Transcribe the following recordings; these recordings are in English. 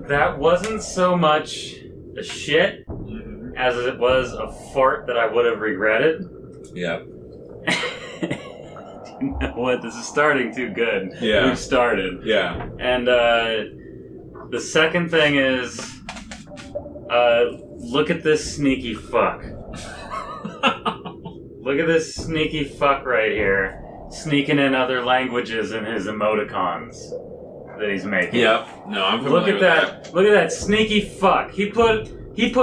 that wasn't so much a shit as it was a fart that I would have regretted. Yeah. You know what? This is starting too good. Yeah. We've started. Yeah. And the second thing is, look at this sneaky fuck. Look at this sneaky fuck right here, sneaking in other languages in his emoticons that he's making. Yep. No, I'm familiar Look at with that. Look at that sneaky fuck. He put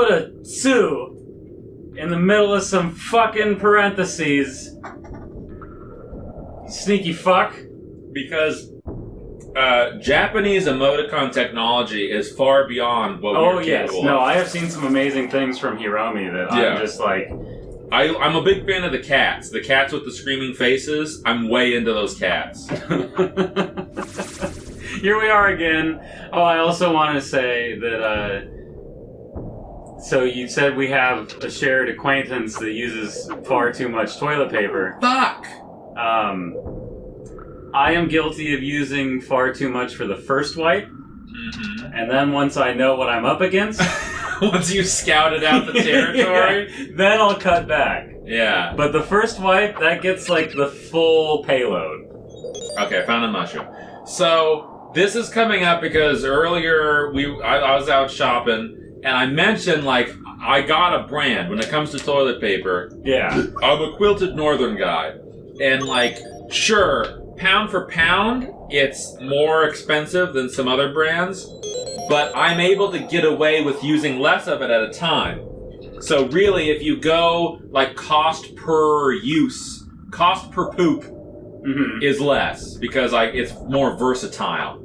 a Sue in the middle of some fucking parentheses. Sneaky fuck. Because Japanese emoticon technology is far beyond what we're capable of. No, I have seen some amazing things from Hiromi that I'm just like... I'm a big fan of the cats. The cats with the screaming faces, I'm way into those cats. Here we are again. Oh, I also want to say that, so you said we have a shared acquaintance that uses far too much toilet paper. Fuck! I am guilty of using far too much for the first wipe. Mm-hmm. And then once I know what I'm up against... Once you scouted out the territory? Yeah, then I'll cut back. Yeah. But the first wipe, that gets like the full payload. Okay, I found a mushroom. So, this is coming up because earlier I was out shopping and I mentioned, like, I got a brand when it comes to toilet paper. Yeah. I'm a Quilted Northern guy. And, like, sure, pound for pound, it's more expensive than some other brands, but I'm able to get away with using less of it at a time. So really, if you go, like, cost per use, cost per poop is less, because it's more versatile.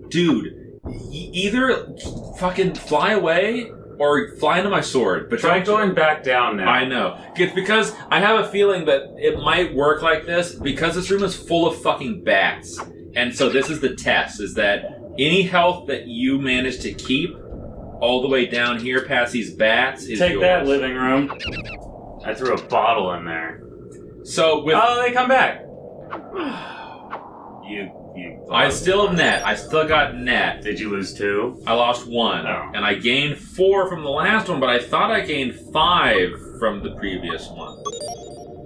Dude, either fucking fly away or fly into my sword. But try going back down now. I know. It's because I have a feeling that it might work like this because this room is full of fucking bats. And so this is the test, is that any health that you manage to keep all the way down here past these bats is Take yours. that, living room. I threw a bottle in there. So with... Oh, they come back. I still have net. I still got net. Did you lose 2? I lost 1. Oh. And I gained 4 from the last one, but I thought I gained 5 from the previous one.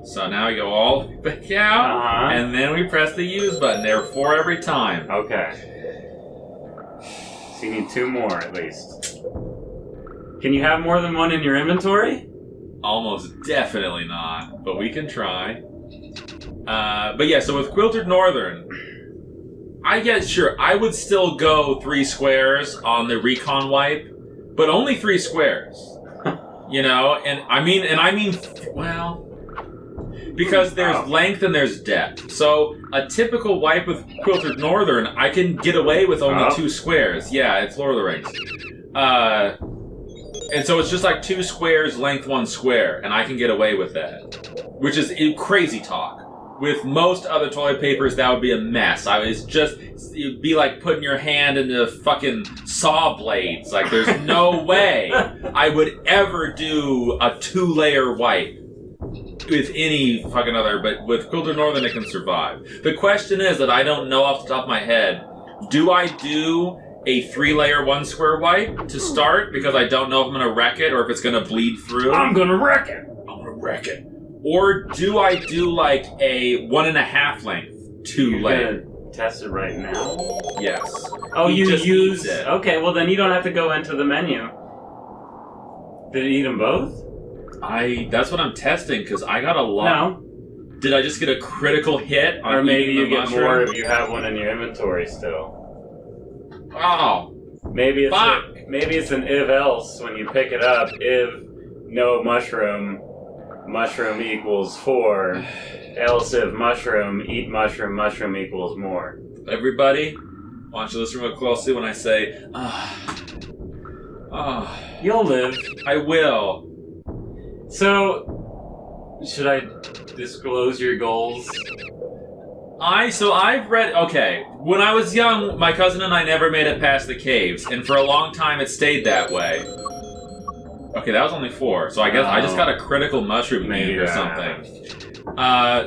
So now we go all back out, and then we press the use button. There are 4 every time. Okay. So you need 2 more at least. Can you have more than 1 in your inventory? Almost definitely not, but we can try. But yeah, so with Quilted Northern, I would still go 3 squares on the recon wipe, but only 3 squares. You know, and I mean, well, because there's length and there's depth. So a typical wipe with Quilted Northern, I can get away with only 2 squares. Yeah, it's Lord of the Rings. And so it's just like 2 squares, length 1 square, and I can get away with that. Which is crazy talk. With most other toilet papers, that would be a mess. It'd be like putting your hand into fucking saw blades. Like, there's no way I would ever do a 2-layer wipe with any fucking other, but with Quilted Northern, it can survive. The question is that I don't know off the top of my head, do I do a 3-layer 1 square wipe to start because I don't know if I'm going to wreck it or if it's going to bleed through? I'm going to wreck it. Or do I do like a 1.5 length 2-layer? You're gonna test it right now? Yes. Oh, He you just use... eats it. Okay, well then you don't have to go into the menu. Did it eat them both? That's what I'm testing, because I got a lot. No. Did I just get a critical hit on Or maybe eating you the get mushroom? more if you have one in your inventory still. Oh. Maybe it's Fuck. maybe it's an if-else when you pick it up. If no mushroom equals 4. Else if mushroom, eat mushroom, mushroom equals more. Everybody, I want you to listen real closely when I say, You'll live. I will. So, should I disclose your goals? I've read, okay, when I was young, my cousin and I never made it past the caves, and for a long time it stayed that way. Okay, that was only 4, so I guess I just got a critical mushroom Maybe need or something.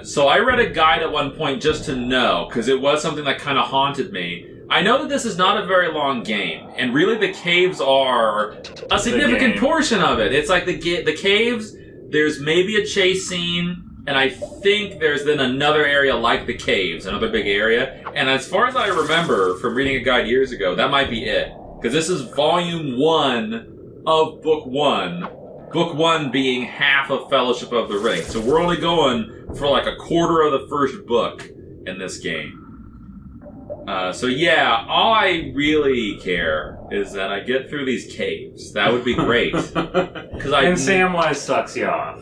So I read a guide at one point just to know, because it was something that kind of haunted me. I know that this is not a very long game, and really the caves are a significant portion of it. It's like the caves, there's maybe a chase scene, and I think there's then another area like the caves, another big area. And as far as I remember from reading a guide years ago, that might be it. Because this is volume 1 of book 1. Book 1 being half of Fellowship of the Ring. So we're only going for like a quarter of the first book in this game. So yeah, all I really care is that I get through these caves. That would be great. And Samwise sucks you off.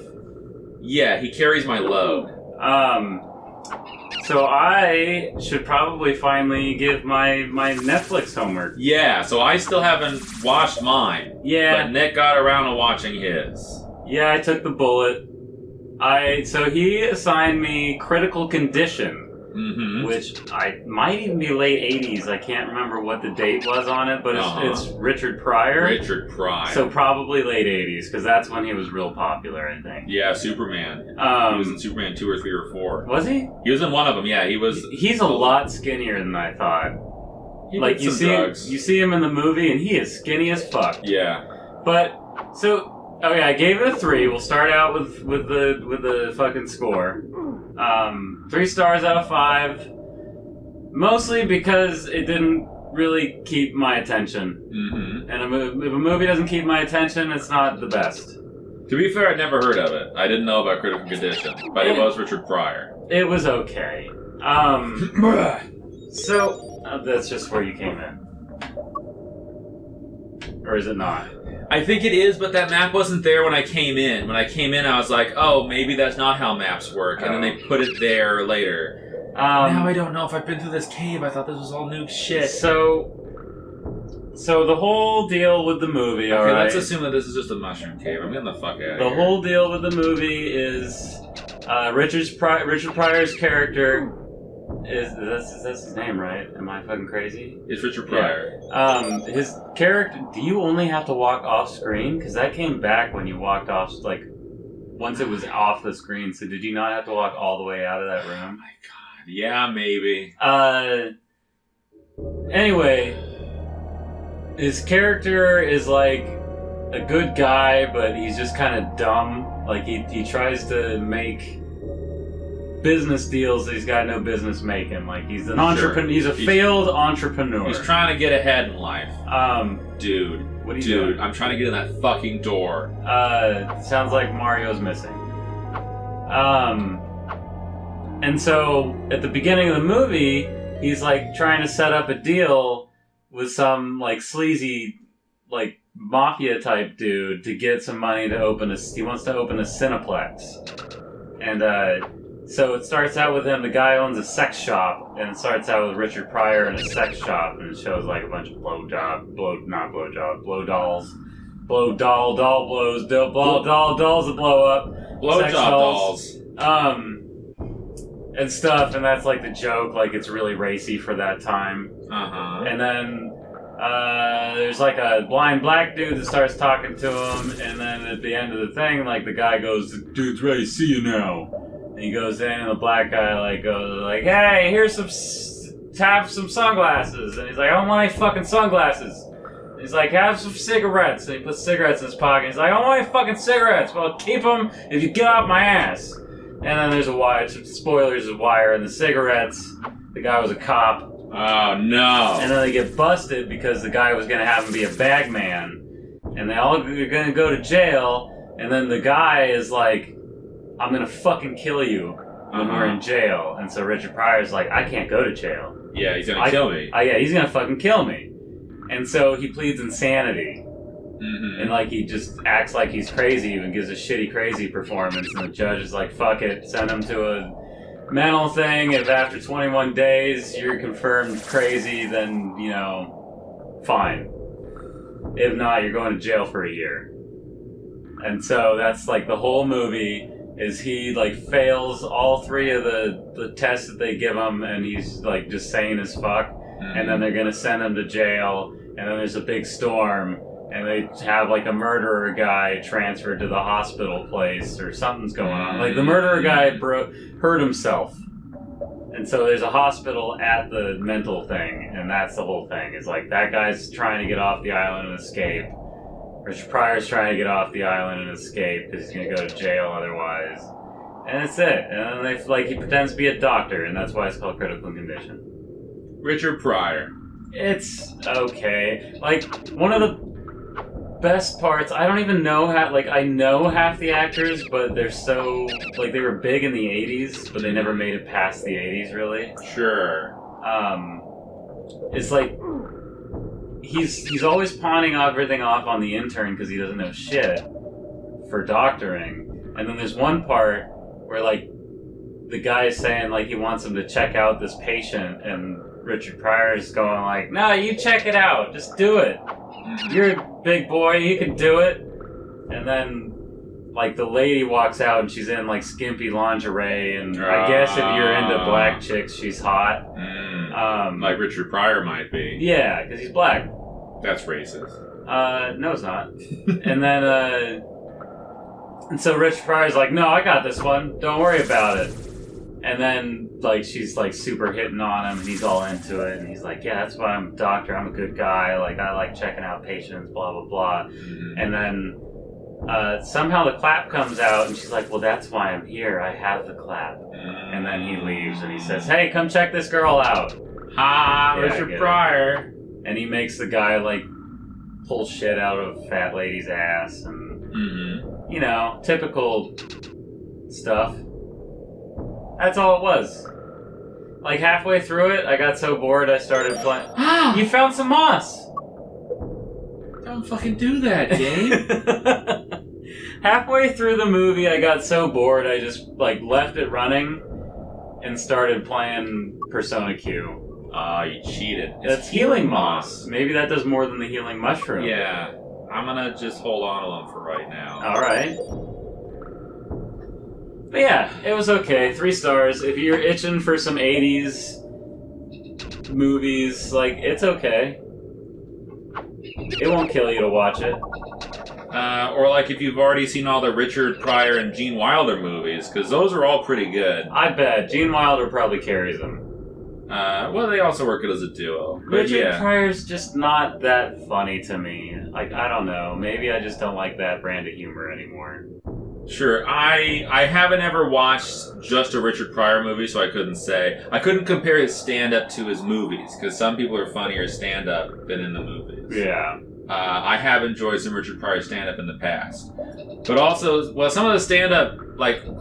Yeah, he carries my load. So I should probably finally give my Netflix homework. Yeah, so I still haven't watched mine. Yeah. But Nick got around to watching his. Yeah, I took the bullet. So he assigned me Critical Condition. Mm-hmm. Which might even be late 80s. I can't remember what the date was on it, but it's Richard Pryor. Richard Pryor. So probably late 80s, because that's when he was real popular, I think. Yeah, Superman. He was in Superman 2 or 3 or 4. Was he? He was in one of them, yeah. He was. He's a lot skinnier than I thought. He like, did some drugs. You see him in the movie, and he is skinny as fuck. Yeah. But, so, okay, I gave it a 3. We'll start out with the fucking score. 3 stars out of 5. Mostly because it didn't really keep my attention. Mm-hmm. And if a movie doesn't keep my attention, it's not the best. To be fair, I'd never heard of it. I didn't know about Critical Condition, but it was Richard Pryor. It was okay. So, that's just where you came in. Or is it not? I think it is, but that map wasn't there when I came in. When I came in, I was like, oh, maybe that's not how maps work. And then they put it there later. Now I don't know if I've been through this cave. I thought this was all new shit. So the whole deal with the movie, okay, alright? let's assume that this is just a mushroom cave. I'm getting the fuck out of here. The whole deal with the movie is Richard Pryor's character that's his name, right? Am I fucking crazy? It's Richard Pryor. Yeah. His character, do you only have to walk off screen? Because that came back when you walked off, like, once it was off the screen. So did you not have to walk all the way out of that room? Oh my god. Yeah, maybe. Anyway, his character is like a good guy, but he's just kind of dumb. Like, he tries to make business deals that he's got no business making. Like, he's an entrepreneur. He's a failed entrepreneur. He's trying to get ahead in life. Dude. What are you doing? I'm trying to get in that fucking door. Sounds like Mario's missing. And so, at the beginning of the movie, he's, like, trying to set up a deal with some, like, sleazy, like, mafia-type dude to get some money to open he wants to open a Cineplex. And, so it starts out with him, the guy owns a sex shop, and it starts out with Richard Pryor in a sex shop, and it shows like a bunch of blow dolls, dolls that blow up. Blowjob dolls. And stuff, and that's like the joke, like it's really racy for that time. Uh-huh. And then there's like a blind black dude that starts talking to him, and then at the end of the thing, like the guy goes, "The dude's ready to see you now." And he goes in, and the black guy goes like, "Hey, here's have some sunglasses." And he's like, "I don't want any fucking sunglasses." And he's like, "Have some cigarettes." And he puts cigarettes in his pocket. He's like, "I don't want any fucking cigarettes." "Well, keep them if you get off my ass." And then there's a wire. Spoilers of wire and the cigarettes. The guy was a cop. Oh no! And then they get busted because the guy was gonna have him be a bag man, and they all are gonna go to jail. And then the guy is like, "I'm gonna fucking kill you when we're in jail." And so Richard Pryor's like, "I can't go to jail." Yeah, he's gonna kill me. Yeah, he's gonna fucking kill me. And so he pleads insanity. Mm-hmm. And like he just acts like he's crazy and gives a shitty crazy performance. And the judge is like, "Fuck it, send him to a mental thing. If after 21 days you're confirmed crazy, then, you know, fine. If not, you're going to jail for a year." And so that's like the whole movie. Is he like fails all 3 of the tests that they give him, and he's like just sane as fuck, and then they're gonna send him to jail, and then there's a big storm, and they have like a murderer guy transferred to the hospital place, or something's going on. Like the murderer guy hurt himself, and And so there's a hospital at the mental thing, and that's the whole thing. It's like that guy's trying to get off the island and escape. Richard Pryor's trying to get off the island and escape because he's gonna go to jail otherwise. And that's it. And then he pretends to be a doctor, and that's why it's called Critical Condition. Richard Pryor. It's okay. Like, one of the best parts, I don't even know how, I know half the actors, but they're so, they were big in the 80s, but they never made it past the 80s, really. Sure. It's like, he's always pawning everything off on the intern because he doesn't know shit for doctoring. And then there's one part where, the guy is saying, he wants him to check out this patient, and Richard Pryor's going no, you check it out, just do it. You're a big boy, you can do it. And then, the lady walks out and she's in, skimpy lingerie, and I guess if you're into black chicks, she's hot. Like Richard Pryor might be. Yeah, because he's black. That's racist. No, it's not. And then, and so Richard Pryor's no, I got this one, don't worry about it. And then, she's, super hitting on him, and he's all into it, and he's yeah, that's why I'm a doctor, I'm a good guy, I like checking out patients, blah, blah, blah. Mm-hmm. And then, somehow the clap comes out, and she's well, that's why I'm here, I have the clap. And then he leaves, and he says, hey, come check this girl out. Ha, Yeah, Richard Pryor. And he makes the guy, pull shit out of fat lady's ass, and, typical stuff. That's all it was. Halfway through it, I got so bored I started playing. You found some moss! Don't fucking do that, Dave. Halfway through the movie, I got so bored I just, left it running and started playing Persona Q. You cheated. That's healing moss. Maybe that does more than the healing mushroom. Yeah. I'm gonna just hold on to them for right now. Alright. But yeah, it was okay. 3 stars. If you're itching for some 80s movies, it's okay. It won't kill you to watch it. Or if you've already seen all the Richard Pryor and Gene Wilder movies, because those are all pretty good. I bet. Gene Wilder probably carries them. Well, they also work as a duo. But Richard Pryor's just not that funny to me. I don't know. Maybe I just don't like that brand of humor anymore. Sure, I haven't ever watched just a Richard Pryor movie, so I couldn't say. I couldn't compare his stand-up to his movies, because some people are funnier stand-up than in the movies. Yeah. I have enjoyed some Richard Pryor stand-up in the past. But also, some of the stand-up,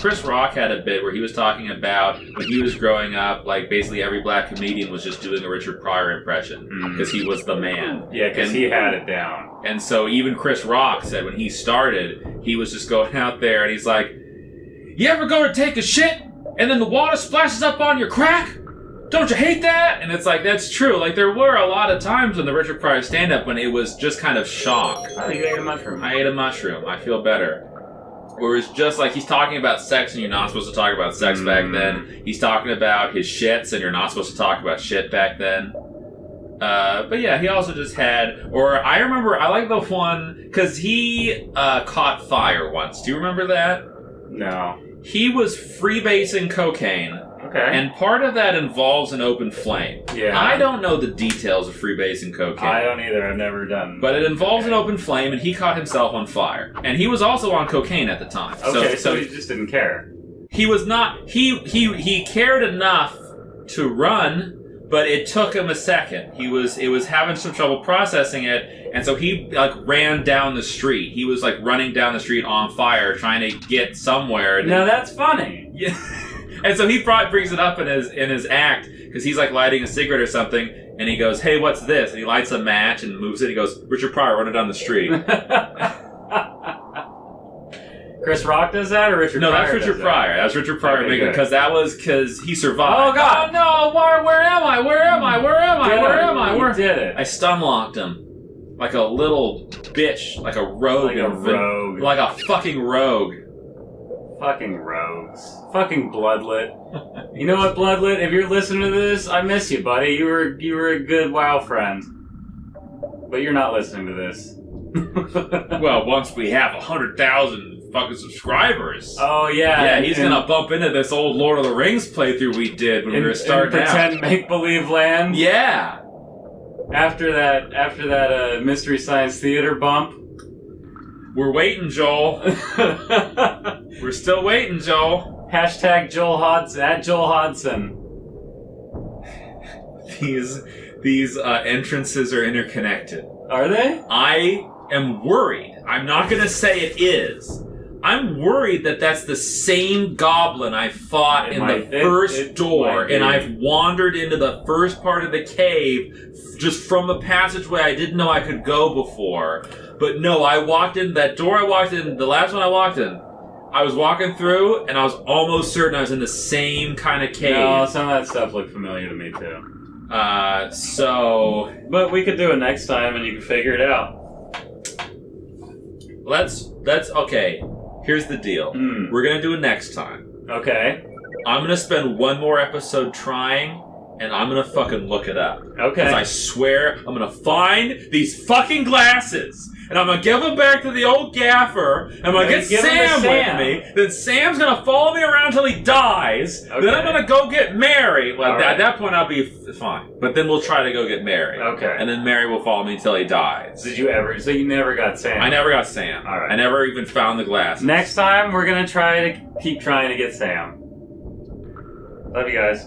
Chris Rock had a bit where he was talking about when he was growing up, basically every black comedian was just doing a Richard Pryor impression, because he was the man. Yeah, because he had it down. And so even Chris Rock said when he started, he was just going out there and he's you ever go to take a shit and then the water splashes up on your crack? Don't you hate that? And it's that's true. There were a lot of times in the Richard Pryor stand-up when it was just kind of shock. I think you ate a mushroom. I ate a mushroom. I feel better. Or it's just he's talking about sex and you're not supposed to talk about sex back then. He's talking about his shits and you're not supposed to talk about shit back then. But yeah, he also just had, or I remember, I like the one, because he caught fire once. Do you remember that? No. He was freebasing cocaine. Okay. And part of that involves an open flame. Yeah. I don't know the details of freebasing cocaine. I don't either. I've never done. But it involves an open flame, and he caught himself on fire. And he was also on cocaine at the time. Okay, so he just didn't care. He was not. He cared enough to run, but it took him a second. It was having some trouble processing it, and so he ran down the street. He was running down the street on fire, trying to get somewhere. Now that's funny. Yeah. And so he brings it up in his act, because he's lighting a cigarette or something, and he goes, "Hey, what's this?" And he lights a match and moves it. He goes, "Richard Pryor running down the street." Chris Rock does that, or Richard? No, Pryor that's Richard Pryor. That's Richard Pryor Okay, because that was because he survived. Oh God! Oh no! Where am I? Where am I? Where am I? Where am I? You did it. I stun locked him like a little bitch, like a rogue, like a fucking rogue. Fucking rogues. Fucking Bloodlit. You know what, Bloodlit? If you're listening to this, I miss you, buddy. You were a good WoW friend. But you're not listening to this. Well, once we have 100,000 fucking subscribers. Oh yeah. Yeah, he's gonna bump into this old Lord of the Rings playthrough we did when we were starting out. Pretend make-believe land. Yeah. After that Mystery Science Theater bump. We're waiting, Joel. We're still waiting, Joel. Hashtag Joel Hodson, at Joel Hodson. These entrances are interconnected. Are they? I am worried. I'm not going to say it is. I'm worried that that's the same goblin I fought in the first door, and I've wandered into the first part of the cave just from the passageway I didn't know I could go before. But no, I walked in that door I walked in, the last one I walked in, I was walking through, and I was almost certain I was in the same kind of cave. No, some of that stuff looked familiar to me too. But we could do it next time, and you can figure it out. Let's okay. Here's the deal. We're gonna do it next time. Okay. I'm gonna spend one more episode trying, and I'm gonna fucking look it up. Okay. Because I swear I'm gonna find these fucking glasses, and I'm gonna give them back to the old gaffer, and I'm gonna get Sam with me. Then Sam's gonna follow me around till he dies. Okay. Then I'm gonna go get Mary. Well, All at right. that point I'll be fine. But then we'll try to go get Mary. Okay. And then Mary will follow me until he dies. Did you ever? So you never got Sam? I never got Sam. All right. I never even found the glasses. Next time, we're gonna keep trying to get Sam. Love you guys.